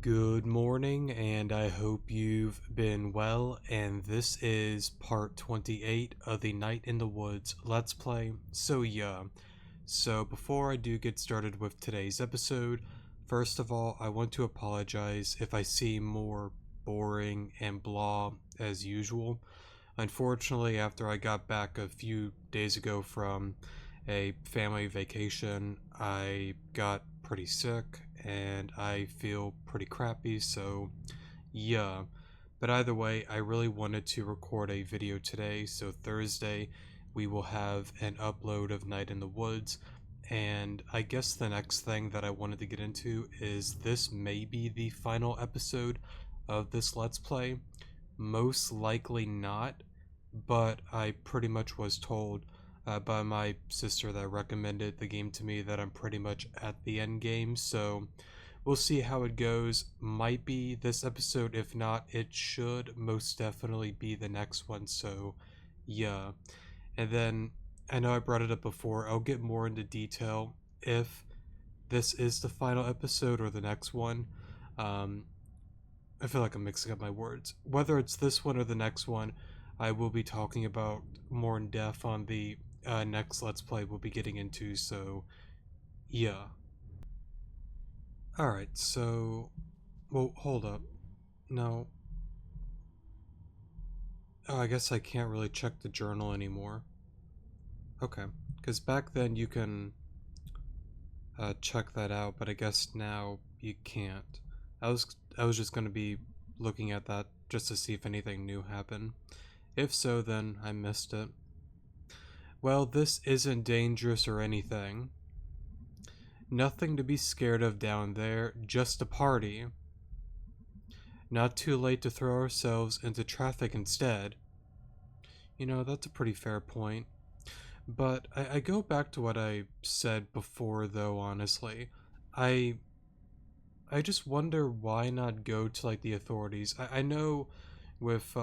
Good morning, and I hope you've been well. And this is part 28 of the Night in the Woods Let's Play. So before I do get started with today's episode, first of all, I want to apologize if I seem more boring and blah as usual. Unfortunately, after I got back a few days ago from a family vacation, I got pretty sick and I feel pretty crappy, so yeah. But either way, I really wanted to record a video today, so Thursday we will have an upload of Night in the Woods. And I guess the next thing that I wanted to get into is this may be the final episode of this Let's Play. Most likely not, but I pretty much was told by my sister that recommended the game to me that I'm pretty much at the end game, so we'll see how it goes. Might be this episode, if not, it should most definitely be the next one, so yeah. And then, I know I brought it up before, I'll get more into detail if this is the final episode or the next one. I feel like I'm mixing up my words. Whether it's this one or the next one, I will be talking about more in depth on the next Let's Play we'll be getting into, so yeah. Alright, so. Well, hold up. No. Oh, I guess I can't really check the journal anymore. Okay. Because back then you can check that out, but I guess now you can't. I was just going to be looking at that just to see if anything new happened. If so, then I missed it. Well, this isn't dangerous or anything. Nothing to be scared of down there, just a party. Not too late to throw ourselves into traffic instead. You know, that's a pretty fair point. But I go back to what I said before, though, honestly. I I just wonder why not go to, like, the authorities. I know with,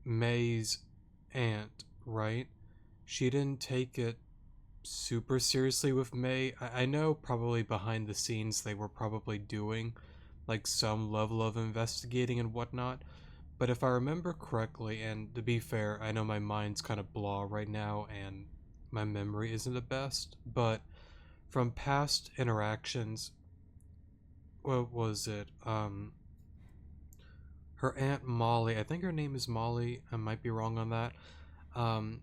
May's aunt, right? She didn't take it super seriously with May. I know probably behind the scenes they were probably doing like some level of investigating and whatnot. But if I remember correctly, and to be fair, I know my mind's kind of blah right now and my memory isn't the best, but from past interactions, what was it? Her aunt Molly, I think her name is Molly, I might be wrong on that.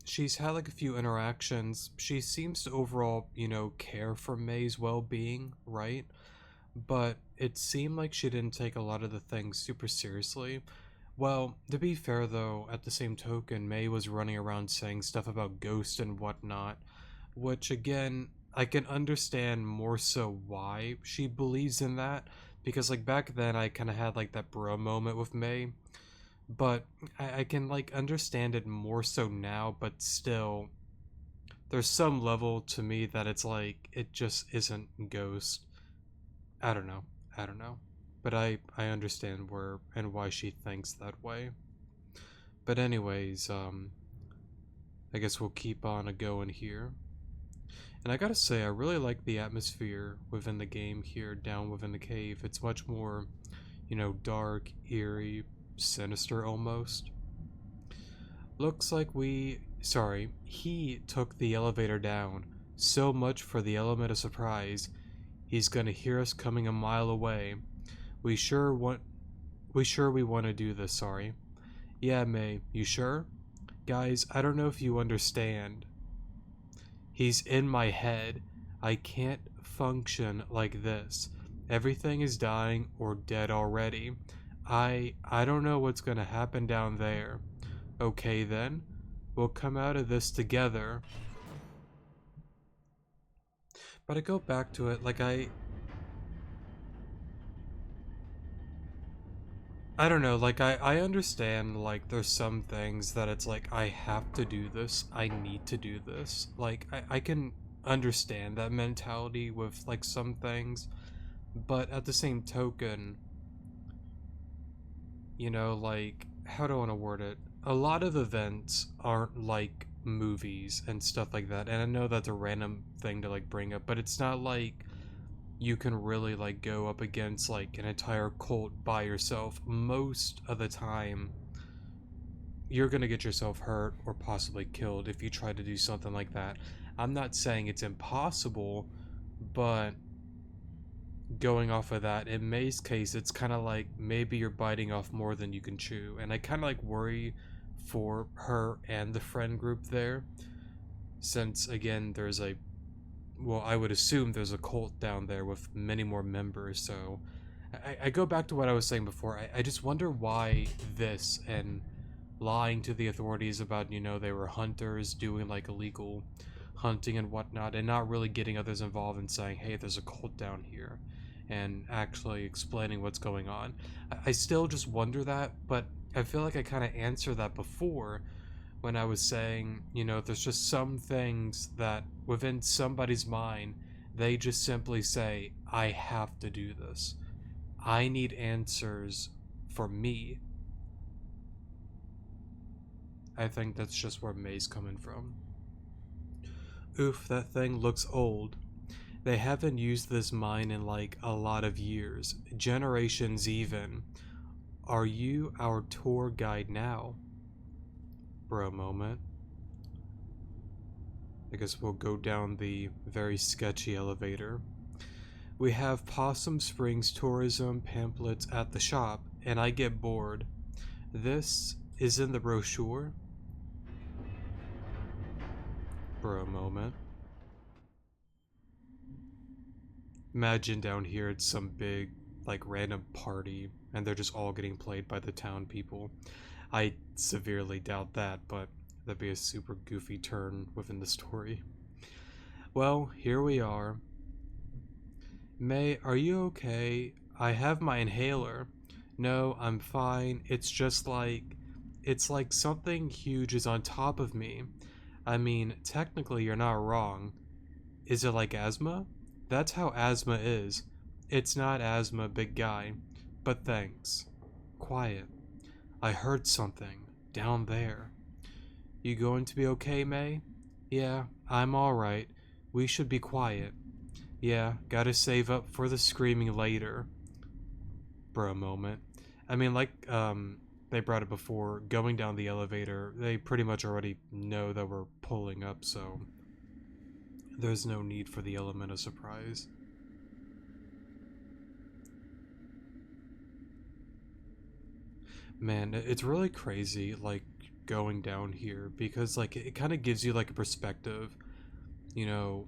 She's had like a few interactions. She seems to overall, care for May's well being, right? But it seemed like she didn't take a lot of the things super seriously. Well, to be fair though, at the same token, May was running around saying stuff about ghosts and whatnot, which again, I can understand more so why she believes in that, because like back then I kind of had like that bro moment with May, but I can like understand it more so now, but still, there's some level to me that it's like it just isn't ghost. I don't know. I don't know. But I understand where and why she thinks that way. But anyways, I guess we'll keep on a going here. And I gotta say, I really like the atmosphere within the game here, down within the cave. It's much more, dark, eerie, sinister almost. Looks like he took the elevator down. So much for the element of surprise. He's gonna hear us coming a mile away. We sure want we want to do this, sorry. Yeah, May, you sure? Guys, I don't know if you understand. He's in my head. I can't function like this. Everything is dying or dead already. I don't know what's gonna happen down there. Okay then, we'll come out of this together. But I go back to it, like I don't know, like I understand like there's some things that it's like I have to do this, I need to do this. Like I can understand that mentality with like some things, but at the same token, like how do I want to word it? A lot of events aren't like movies and stuff like that. And I know that's a random thing to like bring up, but it's not like you can really like go up against like an entire cult by yourself. Most of the time, you're gonna get yourself hurt or possibly killed if you try to do something like that. I'm not saying it's impossible, but going off of that, in May's case, it's kind of like maybe you're biting off more than you can chew. And I kind of like worry for her and the friend group there, since again, well, I would assume there's a cult down there with many more members. So I go back to what I was saying before. I just wonder why this and lying to the authorities about, they were hunters doing like illegal hunting and whatnot, and not really getting others involved and saying, hey, there's a cult down here, and actually explaining what's going on. I still just wonder that, but I feel like I kind of answered that before when I was saying, there's just some things that within somebody's mind, they just simply say, I have to do this. I need answers for me. I think that's just where May's coming from. Oof, that thing looks old. They haven't used this mine in like a lot of years, generations even. Are you our tour guide now? For a moment. I guess we'll go down the very sketchy elevator. We have Possum Springs tourism pamphlets at the shop, and I get bored. This is in the brochure? For a moment. Imagine down here it's some big, like, random party, and they're just all getting played by the town people. I severely doubt that, but that'd be a super goofy turn within the story. Well, here we are. May, are you okay? I have my inhaler. No, I'm fine. It's like something huge is on top of me. I mean, technically you're not wrong. Is it like asthma? That's how asthma is. It's not asthma, big guy. But thanks. Quiet. I heard something. Down there. You going to be okay, May? Yeah, I'm alright. We should be quiet. Yeah, gotta save up for the screaming later. For a moment. I mean, they brought it before, going down the elevator, they pretty much already know that we're pulling up, so there's no need for the element of surprise. Man, it's really crazy, like, going down here, because, like, it kind of gives you, like, a perspective, you know,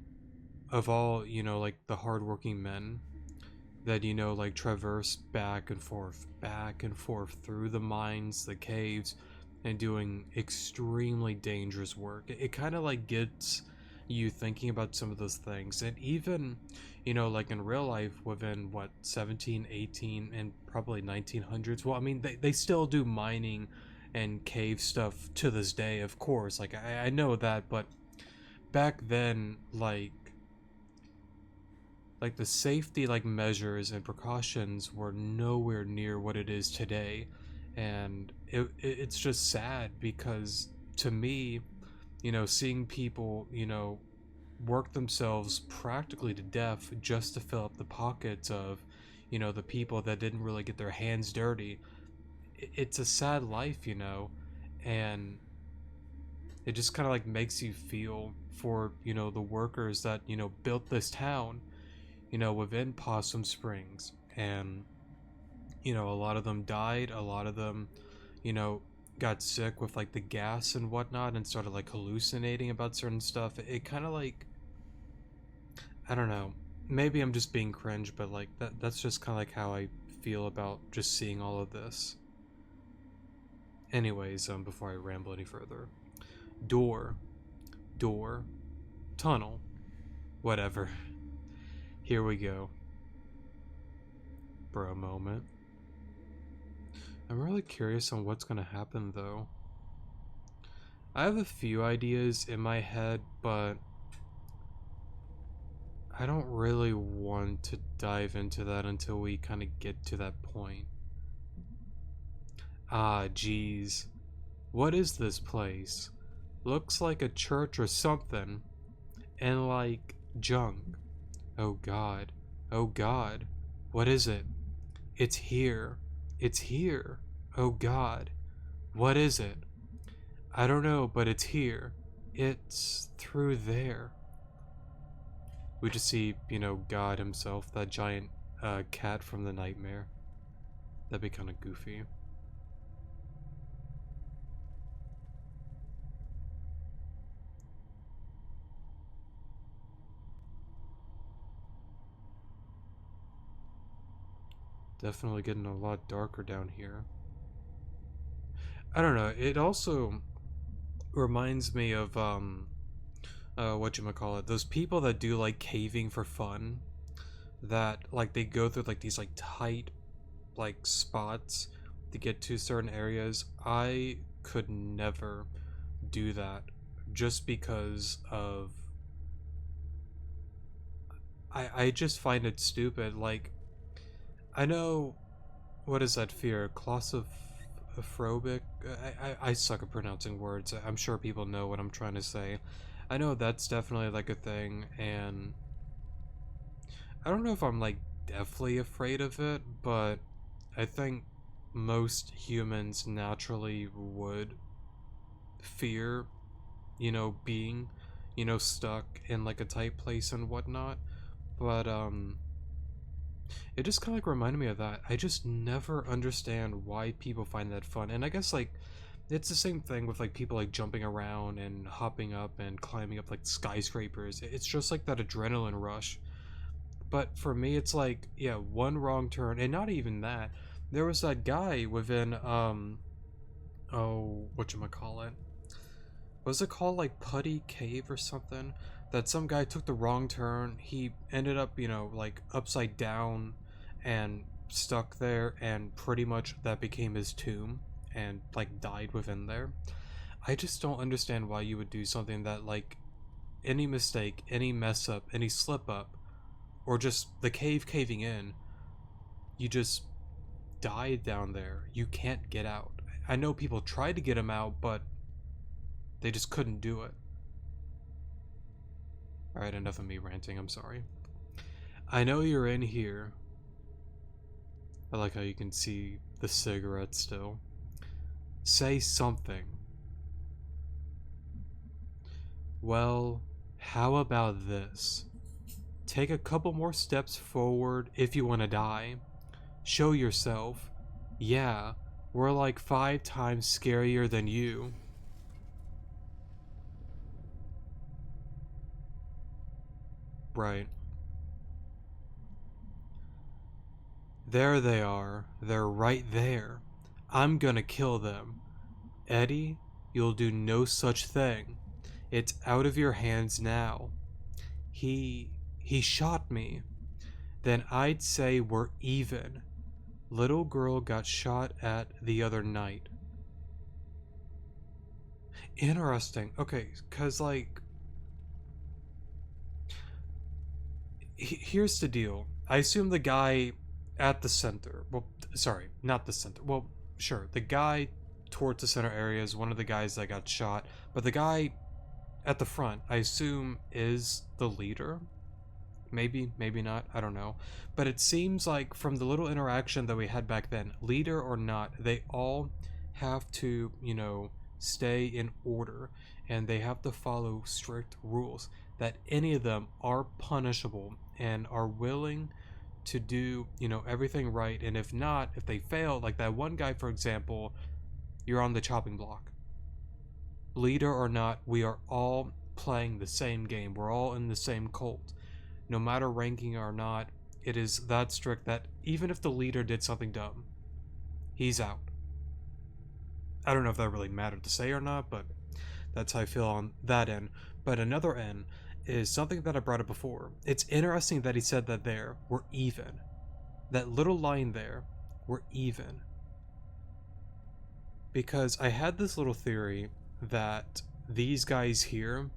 of all, like, the hardworking men that, like, traverse back and forth through the mines, the caves, and doing extremely dangerous work. It kind of, like, gets you thinking about some of those things. And even, like, in real life, within, what, 17, 18, and probably 1900s, well, I mean, they still do mining and cave stuff to this day, of course. Like, I know that, but back then, like the safety like measures and precautions were nowhere near what it is today. And it's just sad because to me, seeing people, work themselves practically to death just to fill up the pockets of, the people that didn't really get their hands dirty, it's a sad life, and it just kind of like makes you feel for, the workers that, built this town, within Possum Springs. And, a lot of them died, a lot of them, got sick with like the gas and whatnot and started like hallucinating about certain stuff. It kind of like, I don't know, maybe I'm just being cringe, but like that's just kind of like how I feel about just seeing all of this. Anyways, before I ramble any further, door, door, tunnel, whatever. Here we go. For a moment. I'm really curious on what's gonna happen though. I have a few ideas in my head, but I don't really want to dive into that until we kind of get to that point. Ah, geez. What is this place? Looks like a church or something. And like junk. Oh god. Oh God, what is it? It's here. It's here. Oh God, what is it? I don't know, but it's here. It's through there. We just see, God himself, that giant cat from the nightmare. That'd be kind of goofy. Definitely getting a lot darker down here. I don't know. It also reminds me of whatchamacallit, those people that do like caving for fun, that like they go through like these like tight like spots to get to certain areas. I could never do that, just because of I just find it stupid. Like, I know, what is that fear? Claustrophobic? I suck at pronouncing words. I'm sure people know what I'm trying to say. I know that's definitely like a thing, and I don't know if I'm like deathly afraid of it, but I think most humans naturally would fear, being, stuck in like a tight place and whatnot. But it just kind of like reminded me of that. I just never understand why people find that fun. And I guess like it's the same thing with like people like jumping around and hopping up and climbing up like skyscrapers. It's just like that adrenaline rush. But for me, it's like, yeah, one wrong turn, and not even that. There was that guy within oh, whatchamacallit, was it called like Putty Cave or something? That some guy took the wrong turn. He ended up, like upside down and stuck there, and pretty much that became his tomb, and like died within there. I just don't understand why you would do something that, like, any mistake, any mess up, any slip up, or just the cave caving in, you just died down there. You can't get out. I know people tried to get him out, but they just couldn't do it. Alright, enough of me ranting, I'm sorry. I know you're in here. I like how you can see the cigarette still. Say something. Well, how about this? Take a couple more steps forward if you want to die. Show yourself. Yeah, we're like 5 times scarier than you. Right. There they are. They're right there. I'm gonna kill them. Eddie, you'll do no such thing. It's out of your hands now. He shot me. Then I'd say we're even. Little girl got shot at the other night. Interesting. Okay, cuz like here's the deal. I assume the guy at the center. Well, sorry, not the center. Well, sure. The guy towards the center area is one of the guys that got shot, but the guy at the front, I assume, is the leader. Maybe, maybe not. I don't know. But it seems like from the little interaction that we had back then, leader or not, they all have to, stay in order, and they have to follow strict rules, that any of them are punishable and are willing to do, everything right. And if not, if they fail, like that one guy, for example, you're on the chopping block. Leader or not, we are all playing the same game. We're all in the same cult. No matter ranking or not, it is that strict that even if the leader did something dumb, he's out. I don't know if that really mattered to say or not, but that's how I feel on that end. But another end is something that I brought up before. It's interesting that he said that there, we're even. That little line there, we're even. Because I had this little theory that these guys here,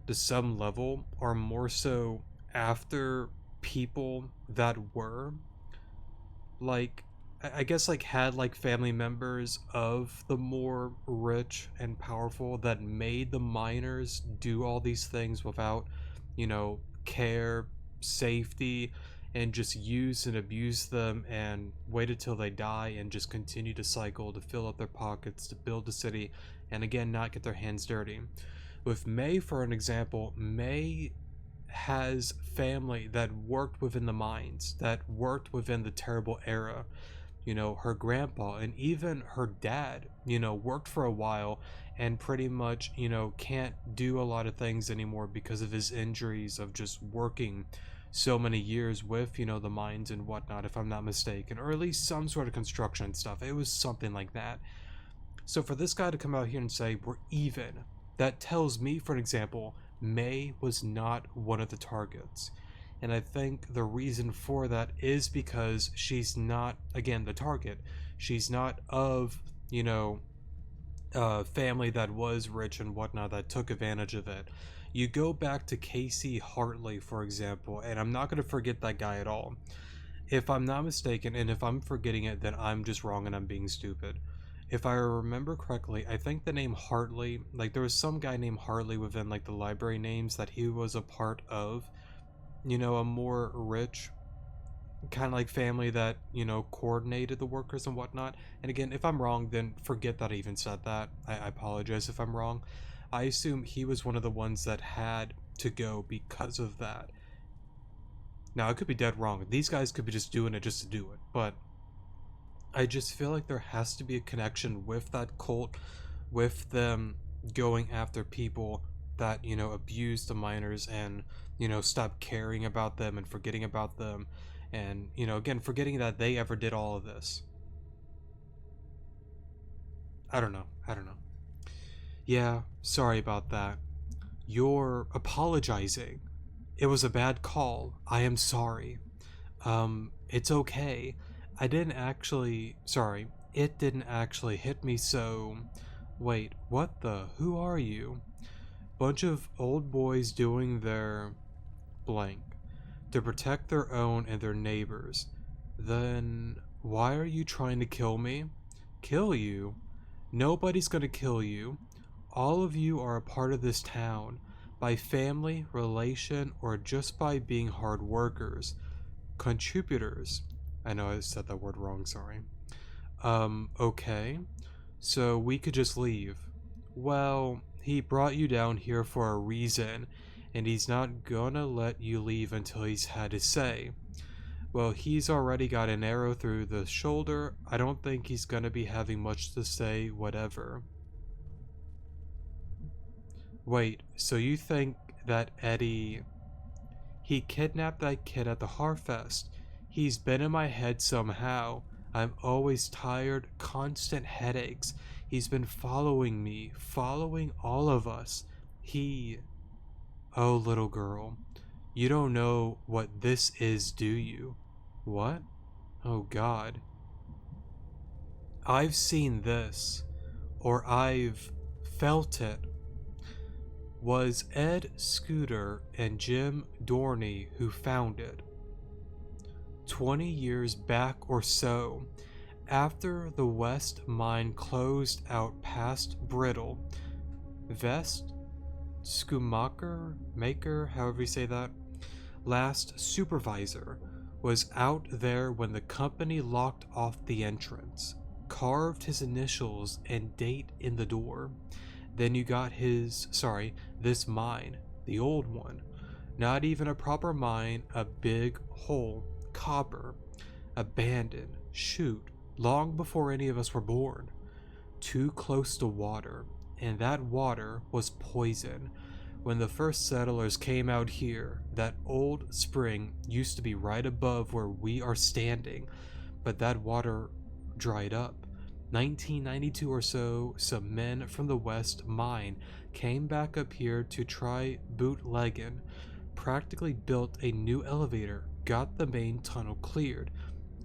to some level, are more so after people that were like, I guess, like, had like family members of the more rich and powerful that made the miners do all these things without, care, safety, and just use and abuse them and wait until they die and just continue to cycle to fill up their pockets, to build a city, and again, not get their hands dirty. With May, for an example, May has family that worked within the mines, that worked within the terrible era. You know, her grandpa and even her dad, you know, worked for a while and pretty much, you know, can't do a lot of things anymore because of his injuries of just working so many years with, you know, the mines and whatnot, if I'm not mistaken, or at least some sort of construction stuff. It was something like that. So for this guy to come out here and say we're even, that tells me, for an example, May was not one of the targets. And I think the reason for that is because she's not, again, the target. She's not of, you know, family that was rich and whatnot that took advantage of it. You go back to Casey Hartley, for example, and I'm not going to forget that guy at all. If I'm not mistaken, and if I'm forgetting it, then I'm just wrong and I'm being stupid. If I remember correctly, I think the name Hartley, like there was some guy named Hartley within like the library names that he was a part of, you know, a more rich kind of like family that, you know, coordinated the workers and whatnot. And again, if I'm wrong, then forget that I even said that. I apologize if I'm wrong. I assume he was one of the ones that had to go because of that. Now, I could be dead wrong. These guys could be just doing it just to do it, but I just feel like there has to be a connection with that cult, with them going after people that, you know, abuse the miners and, you know, stop caring about them and forgetting about them. And, you know, again, forgetting that they ever did all of this. I don't know. I don't know. Yeah, sorry about that. You're apologizing. It was a bad call. I am sorry. It's okay. I didn't actually. Sorry. It didn't actually hit me so. Wait, what the? Who are you? Bunch of old boys doing their blank to protect their own and their neighbors. Then why are you trying to kill me? Kill you? Nobody's gonna kill you. All of you are a part of this town, by family, relation, or just by being hard workers. Contributors. I know I said that word wrong, sorry. Okay. So we could just leave. Well, he brought you down here for a reason, and he's not gonna let you leave until he's had his say. Well, he's already got an arrow through the shoulder. I don't think he's gonna be having much to say, whatever. Wait, so you think that Eddie... He kidnapped that kid at the Harfest. He's been in my head somehow. I'm always tired, constant headaches. He's been following me, following all of us. He... Oh, little girl, you don't know what this is, do you? What? Oh, God. I've seen this, or I've felt it. Was Ed Scooter and Jim Dorney who found it. 20 years back or so, after the West Mine closed out past Brittle, Vest Schumacher, Maker, however you say that, last supervisor, was out there when the company locked off the entrance, carved his initials and date in the door. Then you got this mine, the old one. Not even a proper mine, a big hole, copper, abandoned, shoot, long before any of us were born. Too close to water, and that water was poison. When the first settlers came out here, that old spring used to be right above where we are standing, but that water dried up. 1992 or so, some men from the West Mine came back up here to try bootlegging, practically built a new elevator, got the main tunnel cleared,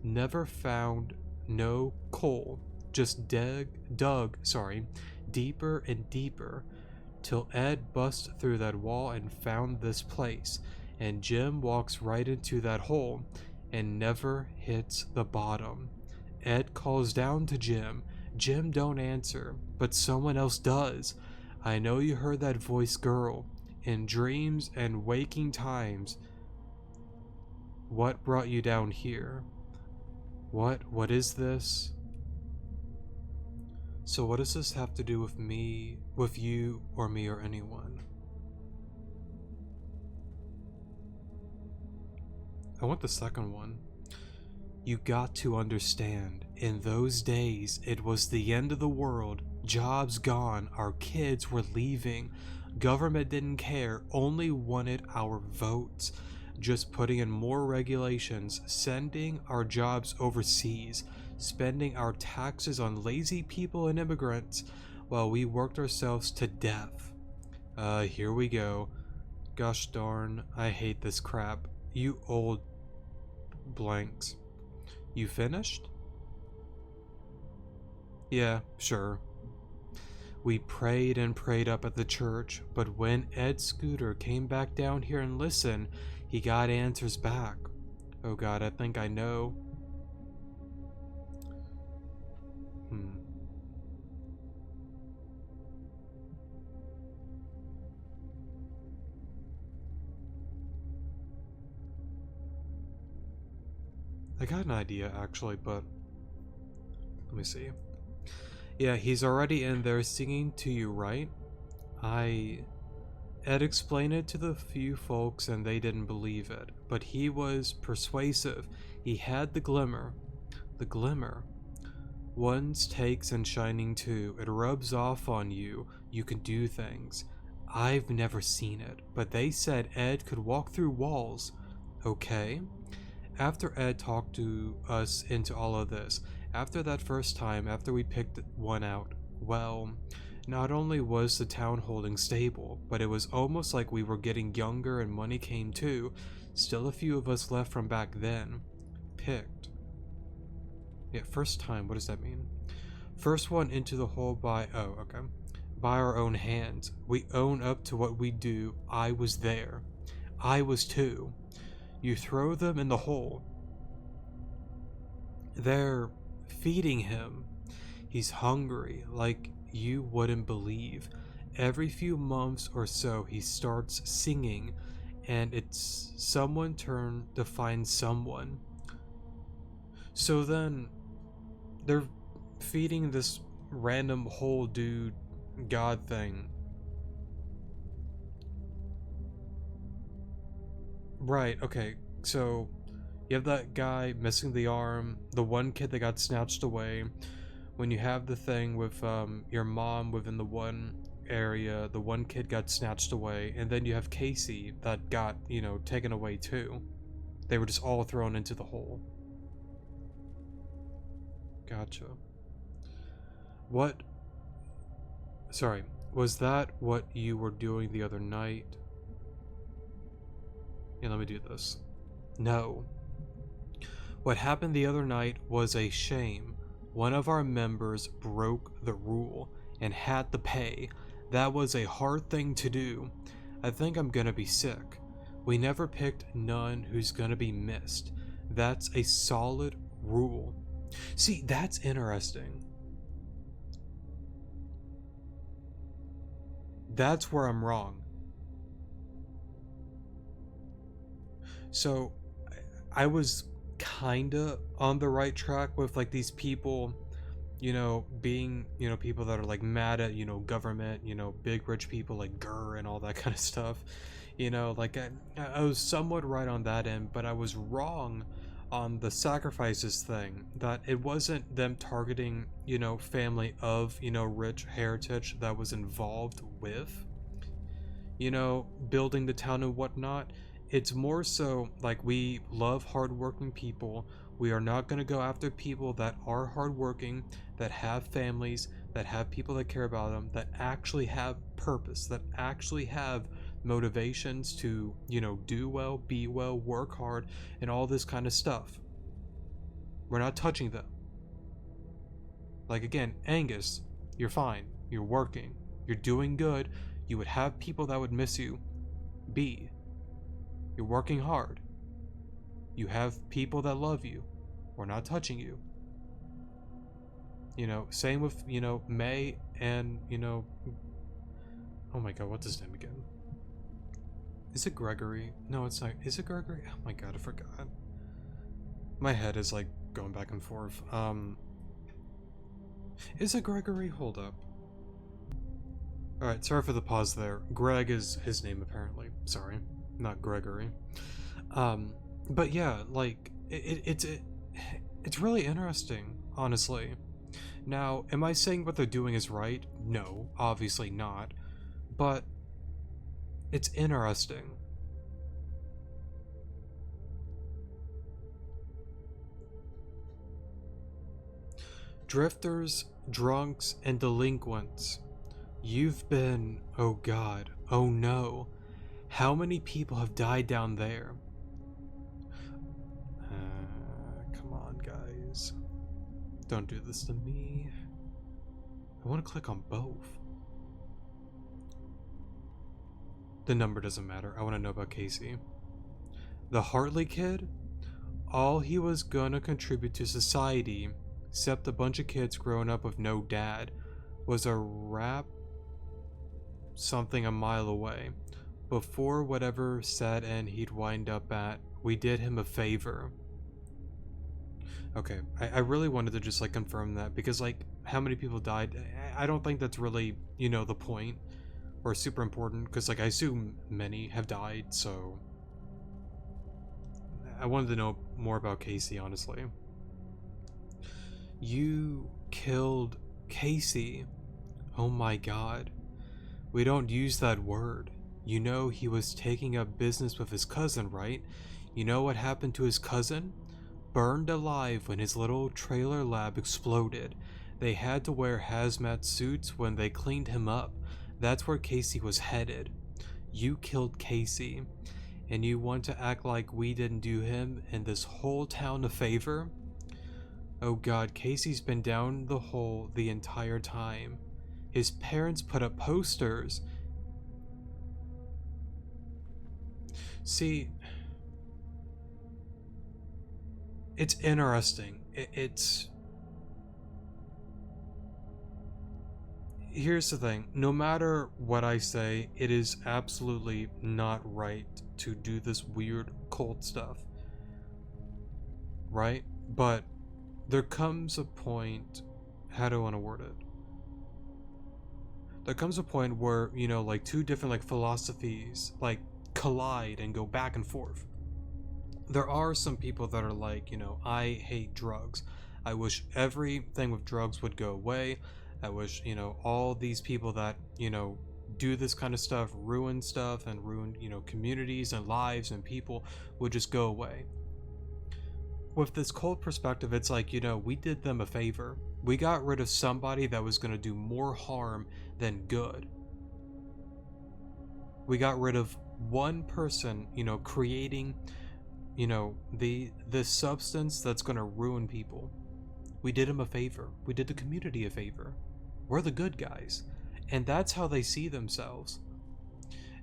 never found no coal, just dug, deeper and deeper, till Ed bust through that wall and found this place, and Jim walks right into that hole and never hits the bottom. Ed calls down to Jim. Jim don't answer, but someone else does. I know you heard that voice, girl. In dreams and waking times, What brought you down here? What is this? So what does this have to do with me, with you, or me, or anyone? I want the second one. You got to understand, in those days, it was the end of the world, jobs gone, our kids were leaving, government didn't care, only wanted our votes, just putting in more regulations, sending our jobs overseas, spending our taxes on lazy people and immigrants, while we worked ourselves to death. Here we go. Gosh darn, I hate this crap. You old blanks. You finished? Yeah, sure. We prayed and prayed up at the church, but when Ed Scooter came back down here and listened, he got answers back. Oh god, I think I know. I got an idea actually, but let me see. Yeah, he's already in there singing to you, right? Ed explained it to the few folks and they didn't believe it, but he was persuasive. He had the glimmer. The glimmer. One's takes and shining too. It rubs off on you. You can do things. I've never seen it, but they said Ed could walk through walls. Okay. After Ed talked to us into all of this, after that first time, after we picked one out, well, not only was the town holding stable, but it was almost like we were getting younger and money came too. Still a few of us left from back then. Picked. Yeah, first time, what does that mean? First one into the hole by, oh, okay. By our own hands. We own up to what we do. I was there. I was too. You throw them in the hole. They're feeding him. He's hungry, like you wouldn't believe. Every few months or so, he starts singing, and it's someone's turn to find someone. So then, they're feeding this random whole dude god thing. Right, okay, so you have that guy missing the arm, the one kid that got snatched away. When you have the thing with your mom within the one area, the one kid got snatched away, and then you have Casey that got, taken away too. They were just all thrown into the hole. Gotcha. What? Sorry, was that what you were doing the other night? Yeah, let me do this. No. What happened the other night was a shame. One of our members broke the rule and had to pay. That was a hard thing to do. I think I'm gonna be sick. We never picked none who's gonna be missed. That's a solid rule. See, that's interesting. That's where I'm wrong. So, I was kinda on the right track with like these people, being, people that are like mad at, government, big rich people like Gurr and all that kind of stuff. Like I was somewhat right on that end, but I was wrong on the sacrifices thing, that it wasn't them targeting, family of, rich heritage that was involved with, building the town and whatnot. It's more so like we love hardworking people. We are not going to go after people that are hardworking, that have families, that have people that care about them, that actually have purpose, that actually have motivations to, do well, be well, work hard, and all this kind of stuff. We're not touching them. Like, again, Angus, you're fine. You're working. You're doing good. You would have people that would miss you. B, you're working hard. You have people that love you. We're not touching you. Same with, May and, oh my god, what's his name again? Is it Gregory? No, it's not. Is it Gregory? Oh my god, I forgot. My head is like going back and forth. Is it Gregory? Hold up. Alright, sorry for the pause there. Greg is his name apparently. Sorry, not Gregory. But yeah, like, it's really interesting, honestly. Now, am I saying what they're doing is right? No, obviously not. But it's interesting. Drifters, drunks, and delinquents. You've been, oh god, oh no. How many people have died down there? Come on, guys. Don't do this to me. I want to click on both. The number doesn't matter. I want to know about Casey. The Hartley kid? All he was gonna contribute to society, except a bunch of kids growing up with no dad, was a rap something a mile away. Before whatever sad end he'd wind up at, we did him a favor. Okay, I really wanted to just like confirm that, because like how many people died, I don't think that's really, you know, the point or super important, because like I assume many have died, so I wanted to know more about Casey, honestly. You killed Casey. Oh my god. We don't use that word. You know he was taking up business with his cousin, right? You know what happened to his cousin? Burned alive when his little trailer lab exploded. They had to wear hazmat suits when they cleaned him up. That's where Casey was headed. You killed Casey, and you want to act like we didn't do him and this whole town a favor? Oh god, Casey's been down the hole the entire time. His parents put up posters. See, it's interesting. Here's the thing. No matter what I say, it is absolutely not right to do this weird cult stuff. Right? But there comes a point... How do I want to word it? There comes a point where, you know, like two different like philosophies like collide and go back and forth. There are some people that are like, you know, I hate drugs. I wish everything with drugs would go away. I wish, you know, all these people that, you know, do this kind of stuff, ruin stuff and ruin, you know, communities and lives and people would just go away. With this cult perspective, it's like, you know, we did them a favor. We got rid of somebody that was going to do more harm than good. We got rid of one person, you know, creating, you know, the substance that's going to ruin people. We did him a favor. We did the community a favor. We're the good guys. And that's how they see themselves.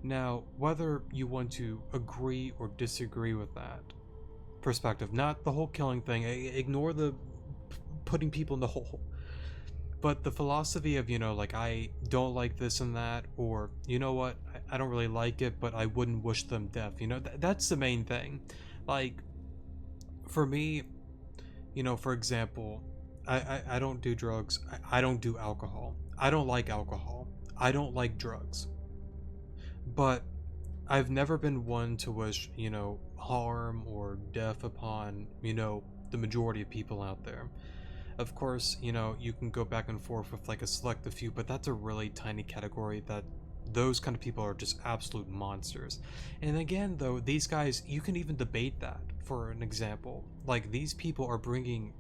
Now, whether you want to agree or disagree with that perspective, not the whole killing thing, ignore the putting people in the hole, but the philosophy of, you know, like, I don't like this and that, or, you know what, I don't really like it, but I wouldn't wish them death, you know, that's the main thing. Like, for me, you know, for example, I don't do drugs, I don't do alcohol, I don't like alcohol, I don't like drugs, but I've never been one to wish, you know, harm or death upon, you know, the majority of people out there. Of course, you know, you can go back and forth with like a selective few, but that's a really tiny category that those kind of people are just absolute monsters. And again, though, these guys, you can even debate that, for an example. Like, these people are bringing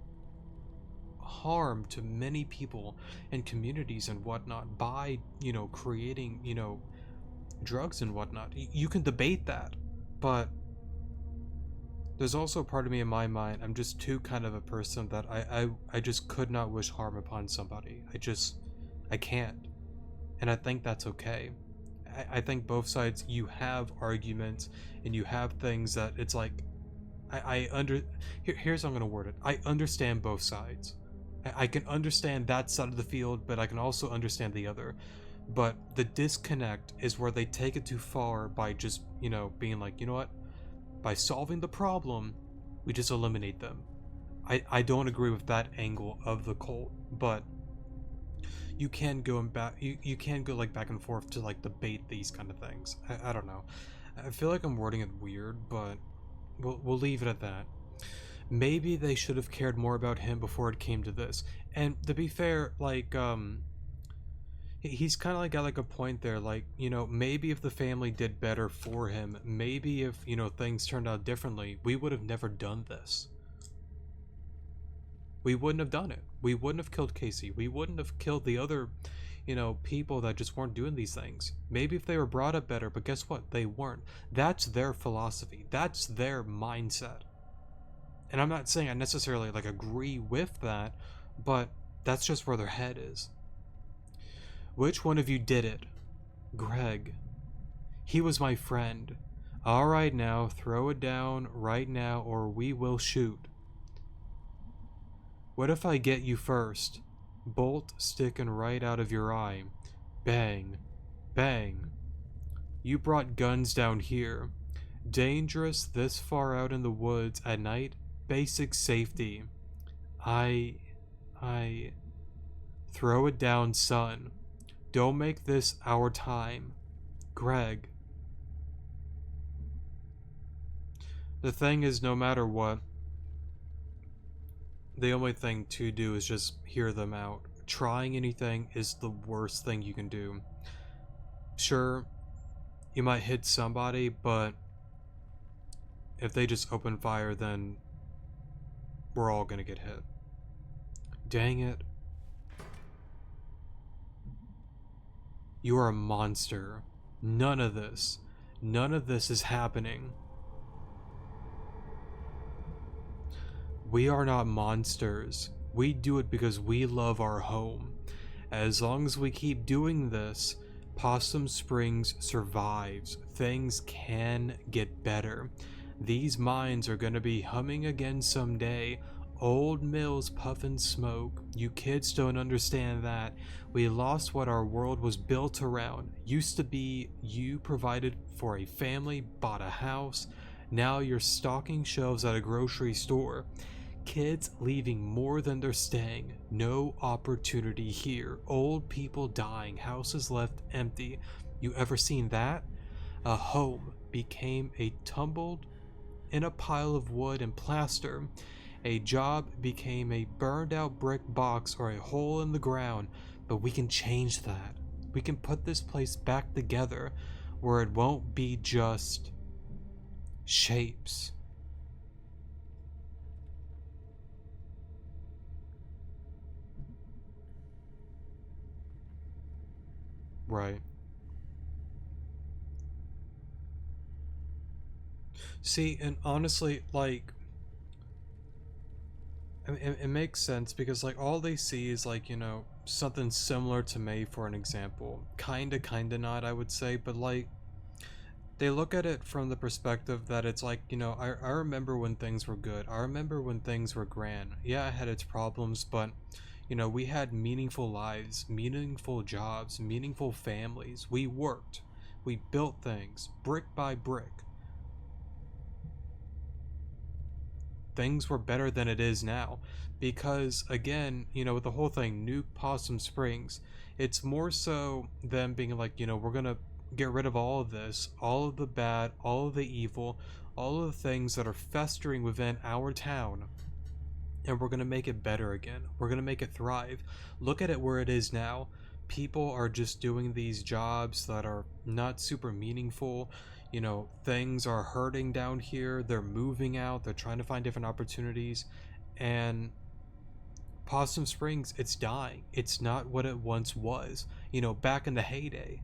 harm to many people and communities and whatnot by, you know, creating, you know, drugs and whatnot. You can debate that, but there's also a part of me in my mind, I'm just too kind of a person that I just could not wish harm upon somebody. I can't. And I think that's okay. I think both sides, you have arguments and you have things that it's like, here's how I'm going to word it. I understand both sides. I can understand that side of the field, but I can also understand the other. But the disconnect is where they take it too far by just, being like, you know what? By solving the problem, we just eliminate them. I don't agree with that angle of the cult, but you can go and back you can go like back and forth to like debate these kind of things. I don't know. I feel like I'm wording it weird, but we'll leave it at that. Maybe they should have cared more about him before it came to this. And to be fair, like he's kind of like got like a point there, like, maybe if the family did better for him, maybe if, things turned out differently, we would have never done this. We wouldn't have done it. We wouldn't have killed Casey. We wouldn't have killed the other, people that just weren't doing these things. Maybe if they were brought up better, but guess what? They weren't. That's their philosophy. That's their mindset. And I'm not saying I necessarily like agree with that, but that's just where their head is. Which one of you did it? Greg. He was my friend. All right now, throw it down right now or we will shoot. What if I get you first? Bolt sticking right out of your eye. Bang. Bang. You brought guns down here. Dangerous this far out in the woods at night. Basic safety. I... Throw it down, son. Don't make this our time. Greg. The thing is, no matter what, the only thing to do is just hear them out. Trying anything is the worst thing you can do. Sure, you might hit somebody, but if they just open fire, then we're all gonna get hit. Dang it. You are a monster. None of this is happening. We are not monsters. We do it because we love our home. As long as we keep doing this, Possum Springs survives. Things can get better. These mines are gonna be humming again someday. Old mills puffing smoke. You kids don't understand that. We lost what our world was built around. Used to be you provided for a family, bought a house. Now you're stocking shelves at a grocery store. Kids leaving more than they're staying. No opportunity here. Old people dying. Houses left empty. You ever seen that? A home became a tumbled in a pile of wood and plaster. A job became a burned out brick box or a hole in the ground. But we can change that. We can put this place back together where it won't be just shapes. Right. See, and honestly, like, I mean, it makes sense because, like, all they see is, like, something similar to May, for an example. Kinda not, I would say, but, like, they look at it from the perspective that it's like, I remember when things were good. I remember when things were grand. Yeah, it had its problems, but, we had meaningful lives, meaningful jobs, meaningful families. We worked. We built things, brick by brick. Things were better than it is now. Because, again, with the whole thing, Nuke Possum Springs, it's more so them being like, we're gonna get rid of all of this, all of the bad, all of the evil, all of the things that are festering within our town, and we're gonna make it better again. We're gonna make it thrive. Look at it where it is now. People are just doing these jobs that are not super meaningful. Things are hurting down here. They're moving out. They're trying to find different opportunities. And Possum Springs, it's dying. It's not what it once was, back in the heyday.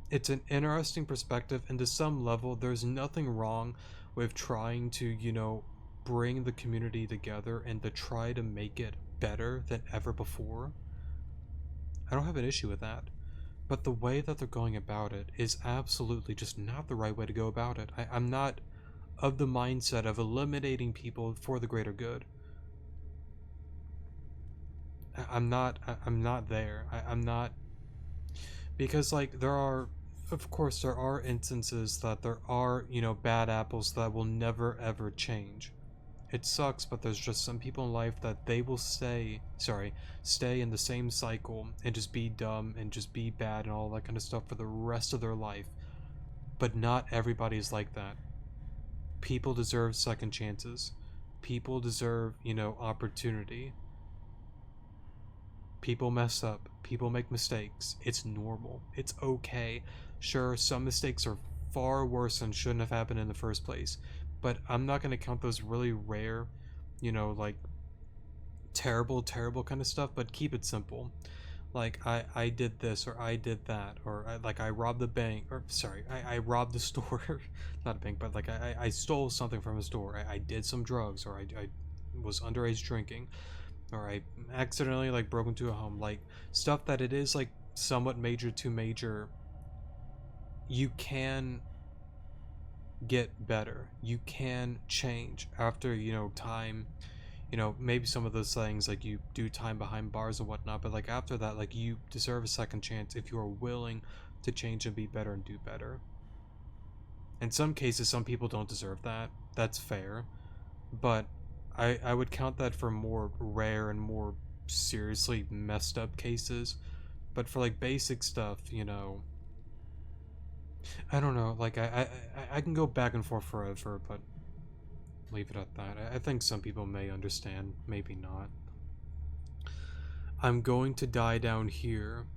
It's an interesting perspective, and to some level, there's nothing wrong with trying to, bring the community together and to try to make it better than ever before. I don't have an issue with that. But the way that they're going about it is absolutely just not the right way to go about it. I'm not of the mindset of eliminating people for the greater good. I'm not there. I'm not, because like there are, of course there are instances that there are, you know, bad apples that will never ever change. It sucks, but there's just some people in life that they will stay in the same cycle and just be dumb and just be bad and all that kind of stuff for the rest of their life. But not everybody's like that. People deserve second chances. People deserve, you know, opportunity. People mess up. People make mistakes. It's normal. It's okay. Sure, some mistakes are far worse and shouldn't have happened in the first place. But I'm not going to count those really rare, you know, like terrible kind of stuff, but keep it simple. Like, I did this or I did that, or I robbed the bank, or sorry, I robbed the store. Not a bank, but like I stole something from a store. I did some drugs, or I was underage drinking, or I accidentally like broke into a home. Like stuff that it is like somewhat major to major. You can get better. You can change after, you know, time. You know, maybe some of those things like you do time behind bars and whatnot, but like after that, like you deserve a second chance if you are willing to change and be better and do better. In some cases, some people don't deserve that. That's fair, but I would count that for more rare and more seriously messed up cases. But for like basic stuff, you know, I don't know. Like I can go back and forth forever, but leave it at that. I think some people may understand, maybe not. I'm going to die down here.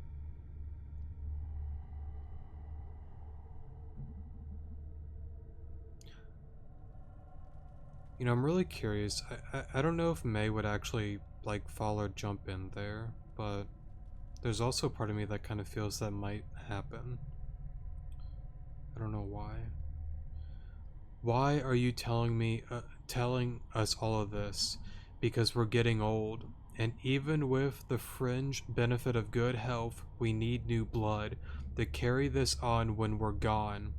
You know, I'm really curious. I don't know if May would actually like fall or jump in there, but there's also a part of me that kind of feels that might happen. I don't know why. Why are you telling us all of this? Because we're getting old, and even with the fringe benefit of good health, we need new blood to carry this on when we're gone.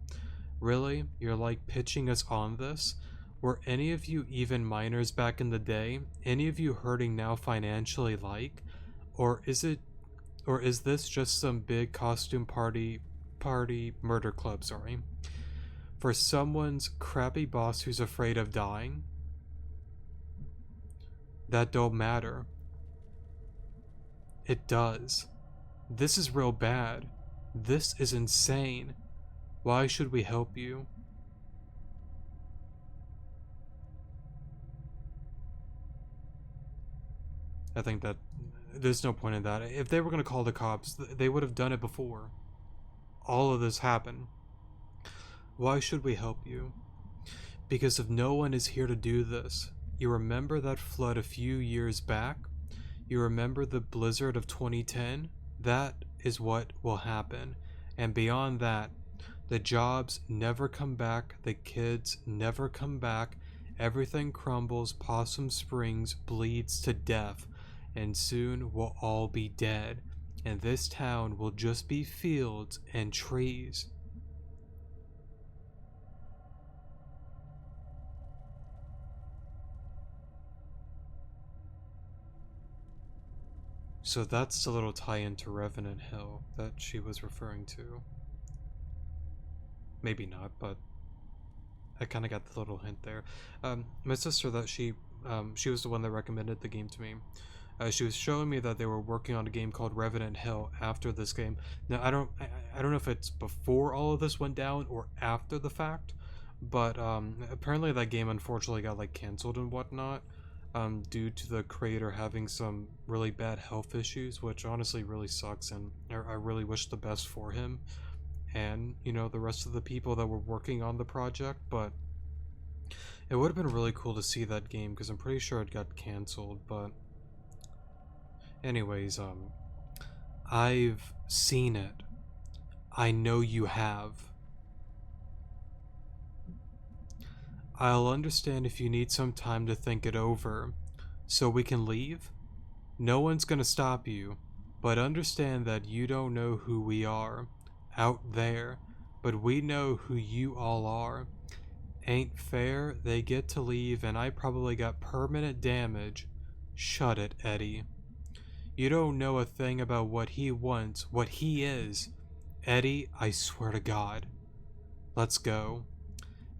Really? You're like pitching us on this? Were any of you even minors back in the day? Any of you hurting now financially like? Or is it or is this just some big costume party murder club, sorry? For someone's crappy boss who's afraid of dying? That don't matter. It does. This is real bad. This is insane. Why should we help you? I think that there's no point in that. If they were going to call the cops, they would have done it before all of this happened. Why should we help you? Because if no one is here to do this, you remember that flood a few years back? You remember the blizzard of 2010? That is what will happen. And beyond that, the jobs never come back, the kids never come back, everything crumbles, Possum Springs bleeds to death, and soon we'll all be dead, and this town will just be fields and trees. So that's the little tie-in to Revenant Hill that she was referring to. Maybe not, but I kind of got the little hint there. My sister, that she was the one that recommended the game to me. She was showing me that they were working on a game called Revenant Hill after this game. Now I don't know if it's before all of this went down or after the fact, but apparently that game unfortunately got like canceled and whatnot, due to the creator having some really bad health issues, which honestly really sucks, and I really wish the best for him and, you know, the rest of the people that were working on the project. But it would have been really cool to see that game because I'm pretty sure it got canceled. But anyways, I've seen it. I know you have. I'll understand if you need some time to think it over. So we can leave? No one's gonna stop you, but understand that you don't know who we are out there, but we know who you all are. Ain't fair, they get to leave and I probably got permanent damage. Shut it, Eddie. You don't know a thing about what he wants, what he is. Eddie, I swear to God. Let's go.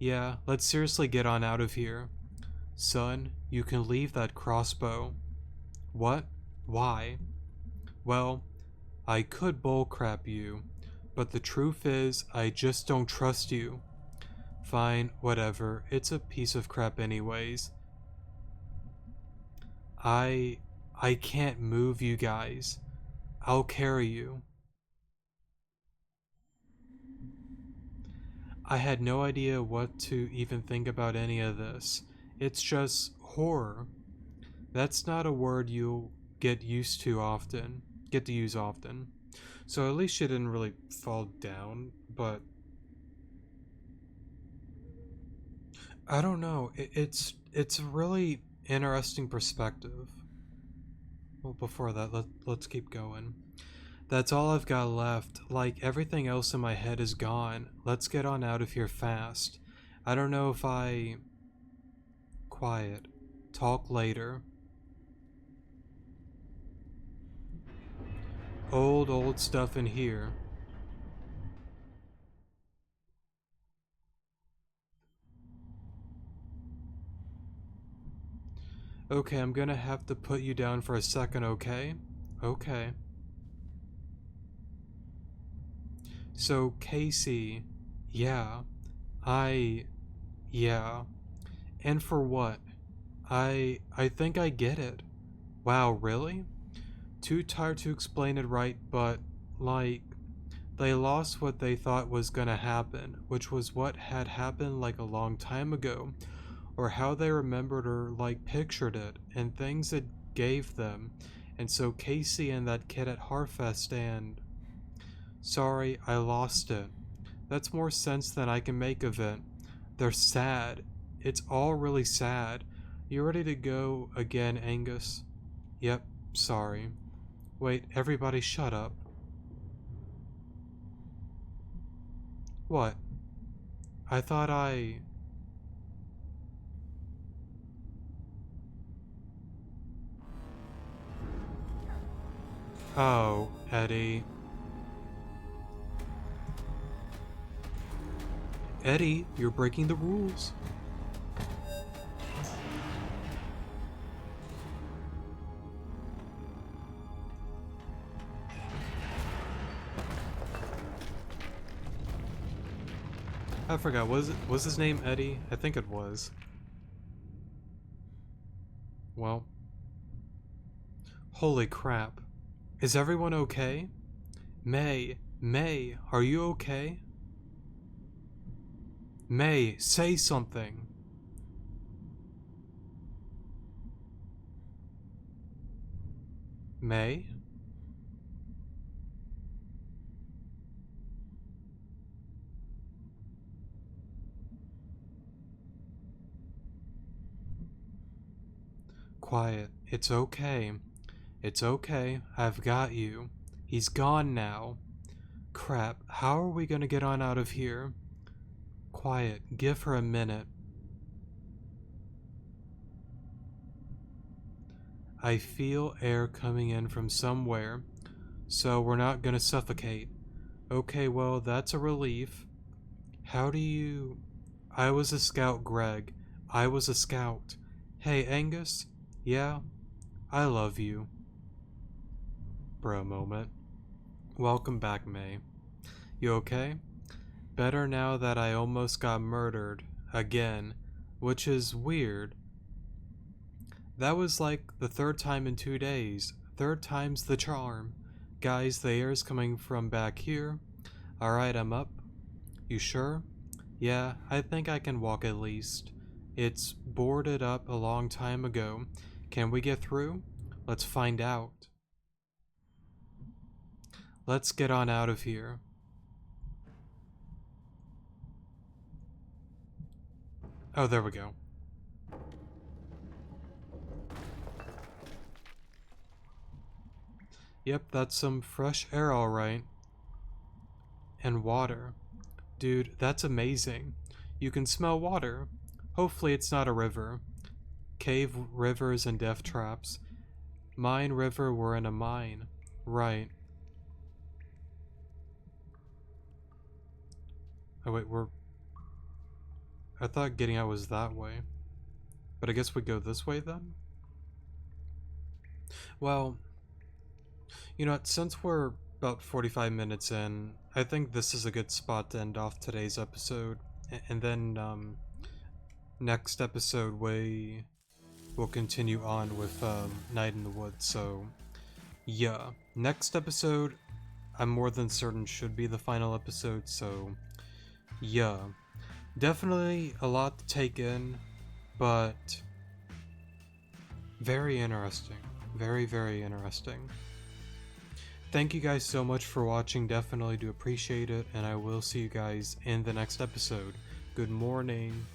Yeah, let's seriously get on out of here. Son, you can leave that crossbow. What? Why? Well, I could bullcrap you, but the truth is, I just don't trust you. Fine, whatever, it's a piece of crap anyways. I can't move you guys. I'll carry you. I had no idea what to even think about any of this. It's just horror. That's not a word you'll get used to often, get to use often. So at least she didn't really fall down, but I don't know. It's a really interesting perspective. Well, before that, let's keep going. That's all I've got left. Like, everything else in my head is gone. Let's get on out of here fast. I don't know if I... Quiet. Talk later. Old stuff in here. Okay, I'm gonna have to put you down for a second, okay? Okay. So, Casey, yeah, yeah. And for what? I think I get it. Wow, really? Too tired to explain it right, but, like, they lost what they thought was gonna happen, which was what had happened like a long time ago, or how they remembered or, like, pictured it, and things it gave them. And so Casey and that kid at Harfest and... Sorry, I lost it. That's more sense than I can make of it. They're sad. It's all really sad. You ready to go again, Angus? Yep, sorry. Wait, everybody shut up. What? I thought I... Oh, Eddie. Eddie, you're breaking the rules. I forgot, was his name Eddie? I think it was. Well. Holy crap. Is everyone okay? May, are you okay? May, say something. May? Quiet. It's okay. It's okay. I've got you. He's gone now. Crap. How are we gonna get on out of here? Quiet. Give her a minute. I feel air coming in from somewhere, so we're not gonna suffocate. Okay, well, that's a relief. How do you... I was a scout, Greg. I was a scout. Hey, Angus? Yeah? I love you. Bro moment. Welcome back, May. You okay? Better now that I almost got murdered. Again. Which is weird. That was like the third time in 2 days. Third time's the charm. Guys, the air's coming from back here. Alright, I'm up. You sure? Yeah, I think I can walk at least. It's boarded up a long time ago. Can we get through? Let's find out. Let's get on out of here. Oh, there we go. Yep, that's some fresh air, alright. And water. Dude, that's amazing. You can smell water. Hopefully it's not a river. Cave, rivers, and death traps. Mine River, we're in a mine. Right. Oh wait, I thought getting out was that way. But I guess we go this way then? Well, you know what, since we're about 45 minutes in, I think this is a good spot to end off today's episode. And then, next episode we will continue on with, Night in the Woods, so... Yeah. Next episode, I'm more than certain should be the final episode, so... Yeah. Definitely a lot to take in, but... very interesting. Very, very interesting. Thank you guys so much for watching, definitely do appreciate it, and I will see you guys in the next episode. Good morning.